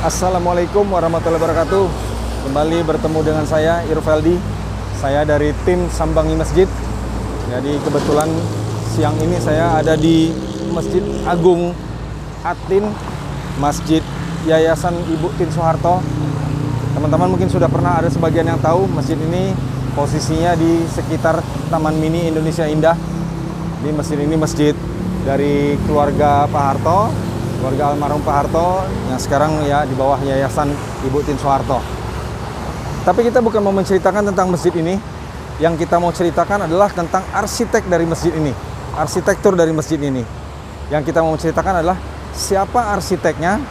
Assalamualaikum warahmatullahi wabarakatuh. Kembali bertemu dengan saya Irvaldi. Saya dari tim Sambangi Masjid. Jadi kebetulan siang ini saya ada di Masjid Agung Atin, Masjid Yayasan Ibu Tien Soeharto. Teman-teman mungkin sudah pernah, ada sebagian yang tahu masjid ini posisinya di sekitar Taman Mini Indonesia Indah. Di masjid ini masjid dari keluarga Pak Harto, keluarga almarhum Pak Harto yang sekarang ya di bawah Yayasan Ibu Tien Soeharto. Tapi kita bukan mau menceritakan tentang masjid ini. Yang kita mau ceritakan adalah tentang arsitek dari masjid ini, arsitektur dari masjid ini. Yang kita mau ceritakan adalah siapa arsiteknya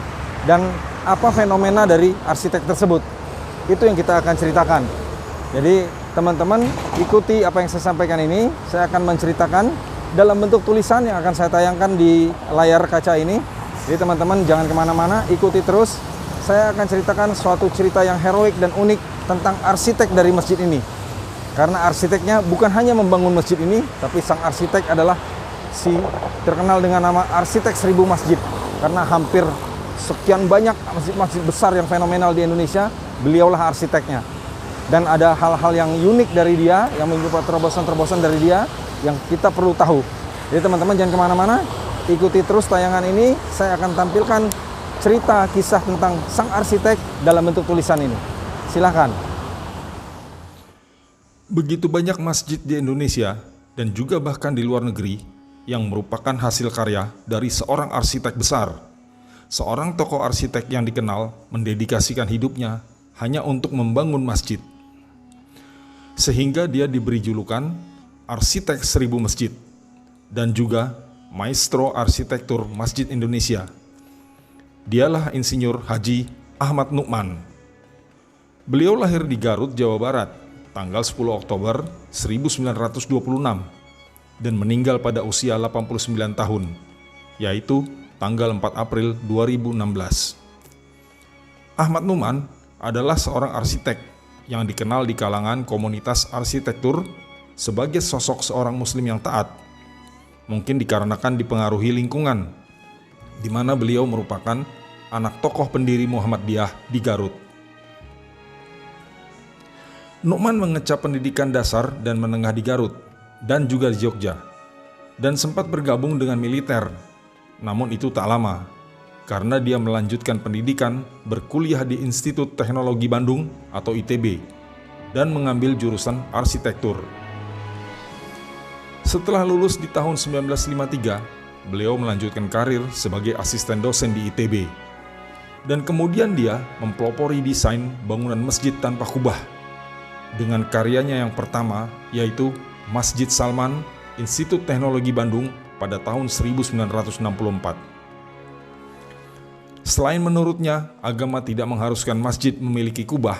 dan apa fenomena dari arsitek tersebut. Itu yang kita akan ceritakan. Jadi teman-teman ikuti apa yang saya sampaikan ini. Saya akan menceritakan dalam bentuk tulisan yang akan saya tayangkan di layar kaca ini. Jadi teman-teman jangan kemana-mana, ikuti terus. Saya akan ceritakan suatu cerita yang heroik dan unik tentang arsitek dari masjid ini. Karena arsiteknya bukan hanya membangun masjid ini, tapi sang arsitek adalah terkenal dengan nama arsitek 1000 masjid. Karena hampir sekian banyak masjid-masjid besar yang fenomenal di Indonesia, beliaulah arsiteknya. Dan ada hal-hal yang unik dari dia, yang menyerupai terobosan-terobosan dari dia, yang kita perlu tahu. Jadi teman-teman jangan kemana-mana, ikuti terus tayangan ini. Saya akan tampilkan cerita kisah tentang sang arsitek dalam bentuk tulisan ini. Silakan. Begitu banyak masjid di Indonesia dan juga bahkan di luar negeri yang merupakan hasil karya dari seorang arsitek besar. Seorang tokoh arsitek yang dikenal mendedikasikan hidupnya hanya untuk membangun masjid. Sehingga dia diberi julukan Arsitek 1000 Masjid dan juga Maestro Arsitektur Masjid Indonesia. Dialah Insinyur Haji Ahmad Nu'man. Beliau lahir di Garut, Jawa Barat, tanggal 10 Oktober 1926 dan meninggal pada usia 89 tahun, yaitu tanggal 4 April 2016. Ahmad Nu'man adalah seorang arsitek yang dikenal di kalangan komunitas arsitektur sebagai sosok seorang muslim yang taat. Mungkin dikarenakan dipengaruhi lingkungan, di mana beliau merupakan anak tokoh pendiri Muhammadiyah di Garut. Nu'man mengecap pendidikan dasar dan menengah di Garut dan juga di Jogja, dan sempat bergabung dengan militer. Namun itu tak lama, karena dia melanjutkan pendidikan berkuliah di Institut Teknologi Bandung atau ITB dan mengambil jurusan arsitektur. Setelah lulus di tahun 1953, beliau melanjutkan karir sebagai asisten dosen di ITB. Dan kemudian dia mempelopori desain bangunan masjid tanpa kubah dengan karyanya yang pertama, yaitu Masjid Salman, Institut Teknologi Bandung pada tahun 1964. Selain menurutnya, agama tidak mengharuskan masjid memiliki kubah.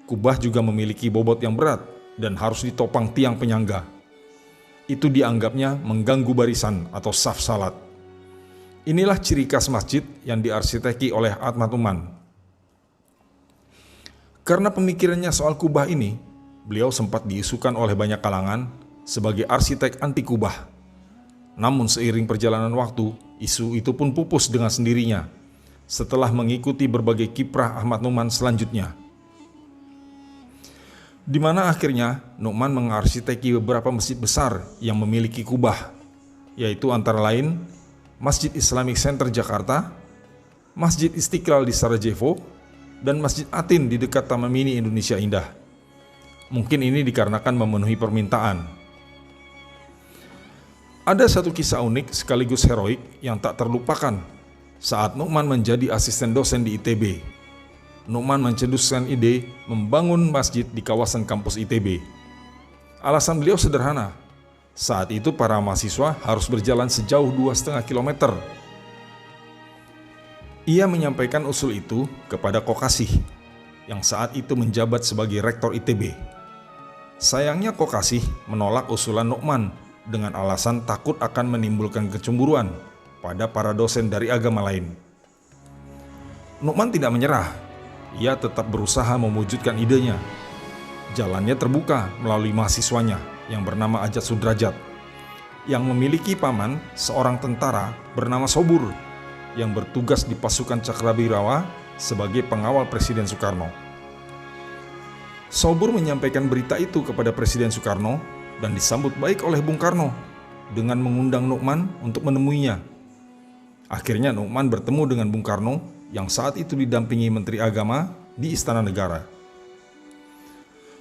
Kubah juga memiliki bobot yang berat dan harus ditopang tiang penyangga. Itu dianggapnya mengganggu barisan atau saf salat. Inilah ciri khas masjid yang diarsiteki oleh Ahmad Nu'man. Karena pemikirannya soal kubah ini, beliau sempat diisukan oleh banyak kalangan sebagai arsitek anti kubah. Namun seiring perjalanan waktu, isu itu pun pupus dengan sendirinya setelah mengikuti berbagai kiprah Ahmad Nu'man selanjutnya. Di mana akhirnya Nu'man mengarsiteki beberapa masjid besar yang memiliki kubah, yaitu antara lain Masjid Islamic Center Jakarta, Masjid Istiqlal di Sarajevo, dan Masjid Atin di dekat Taman Mini Indonesia Indah. Mungkin ini dikarenakan memenuhi permintaan. Ada satu kisah unik sekaligus heroik yang tak terlupakan saat Nu'man menjadi asisten dosen di ITB. Nu'man mencetuskan ide membangun masjid di kawasan kampus ITB. Alasan beliau sederhana. Saat itu para mahasiswa harus berjalan sejauh 2,5 km. Ia menyampaikan usul itu kepada Kokasih, yang saat itu menjabat sebagai rektor ITB. Sayangnya Kokasih menolak usulan Nu'man dengan alasan takut akan menimbulkan kecemburuan pada para dosen dari agama lain. Nu'man tidak menyerah. Ia tetap berusaha mewujudkan idenya. Jalannya terbuka melalui mahasiswanya yang bernama Ajat Sudrajat, yang memiliki paman seorang tentara bernama Sobur yang bertugas di pasukan Cakrawirawa sebagai pengawal Presiden Soekarno. Sobur menyampaikan berita itu kepada Presiden Soekarno dan disambut baik oleh Bung Karno dengan mengundang Nu'man untuk menemuinya. Akhirnya Nu'man bertemu dengan Bung Karno yang saat itu didampingi Menteri Agama di Istana Negara.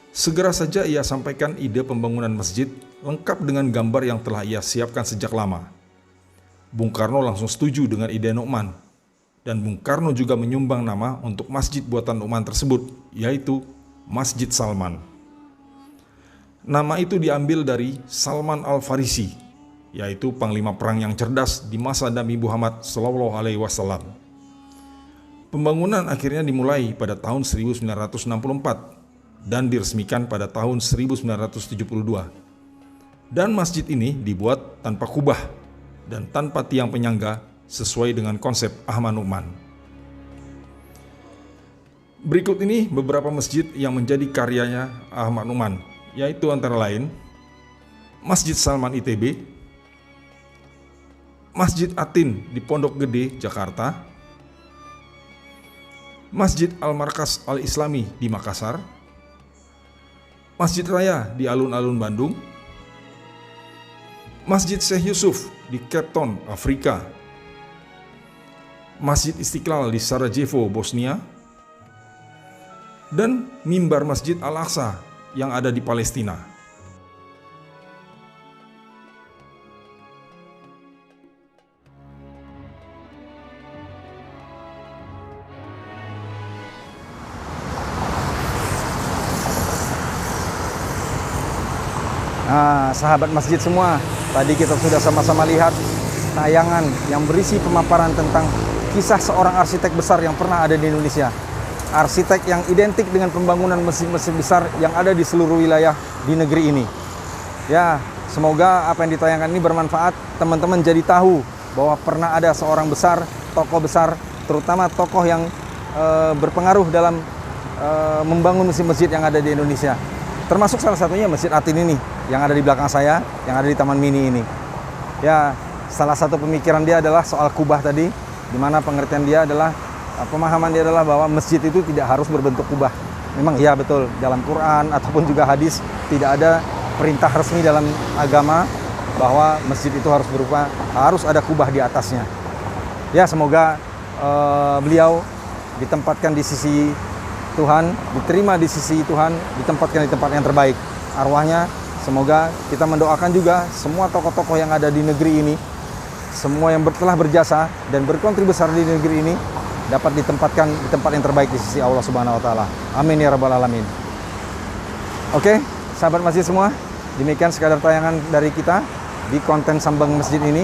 Segera saja ia sampaikan ide pembangunan masjid lengkap dengan gambar yang telah ia siapkan sejak lama. Bung Karno langsung setuju dengan ide Nu'man, dan Bung Karno juga menyumbang nama untuk masjid buatan Nu'man tersebut, yaitu Masjid Salman. Nama itu diambil dari Salman Al-Farisi, yaitu panglima perang yang cerdas di masa Nabi Muhammad SAW. Pembangunan akhirnya dimulai pada tahun 1964 dan diresmikan pada tahun 1972. Dan masjid ini dibuat tanpa kubah dan tanpa tiang penyangga sesuai dengan konsep Ahmad Nu'man. Berikut ini beberapa masjid yang menjadi karyanya Ahmad Nu'man, yaitu antara lain Masjid Salman ITB, Masjid Atin di Pondok Gede, Jakarta, Masjid Al-Markas Al-Islami di Makassar, Masjid Raya di Alun-Alun Bandung, Masjid Syekh Yusuf di Cape Town, Afrika, Masjid Istiqlal di Sarajevo, Bosnia, dan mimbar Masjid Al-Aqsa yang ada di Palestina. Nah, sahabat masjid semua, tadi kita sudah sama-sama lihat tayangan yang berisi pemaparan tentang kisah seorang arsitek besar yang pernah ada di Indonesia. Arsitek yang identik dengan pembangunan masjid-masjid besar yang ada di seluruh wilayah di negeri ini. Ya, semoga apa yang ditayangkan ini bermanfaat. Teman-teman jadi tahu bahwa pernah ada seorang besar, tokoh besar, terutama tokoh yang berpengaruh dalam membangun masjid-masjid yang ada di Indonesia. Termasuk salah satunya Masjid Atin ini yang ada di belakang saya, yang ada di Taman Mini ini. Ya, salah satu pemikiran dia adalah soal kubah tadi, di mana pengertian dia adalah, pemahaman dia adalah bahwa masjid itu tidak harus berbentuk kubah. Memang iya betul, dalam Quran ataupun juga hadis tidak ada perintah resmi dalam agama bahwa masjid itu harus ada kubah di atasnya. Ya, semoga beliau ditempatkan di sisi Tuhan, diterima di sisi Tuhan, ditempatkan di tempat yang terbaik. Arwahnya, semoga kita mendoakan juga semua tokoh-tokoh yang ada di negeri ini, semua yang telah berjasa dan berkontribusi besar di negeri ini, dapat ditempatkan di tempat yang terbaik di sisi Allah Subhanahu wa Ta'ala. Amin ya Rabbal Alamin. Oke, sahabat masjid semua, demikian sekadar tayangan dari kita di konten Sambang Masjid ini.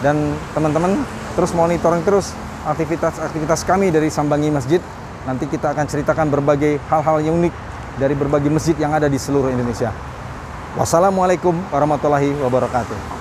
Dan teman-teman terus monitoring terus aktivitas kami dari Sambangi Masjid. Nanti kita akan ceritakan berbagai hal-hal yang unik dari berbagai masjid yang ada di seluruh Indonesia. Wassalamualaikum warahmatullahi wabarakatuh.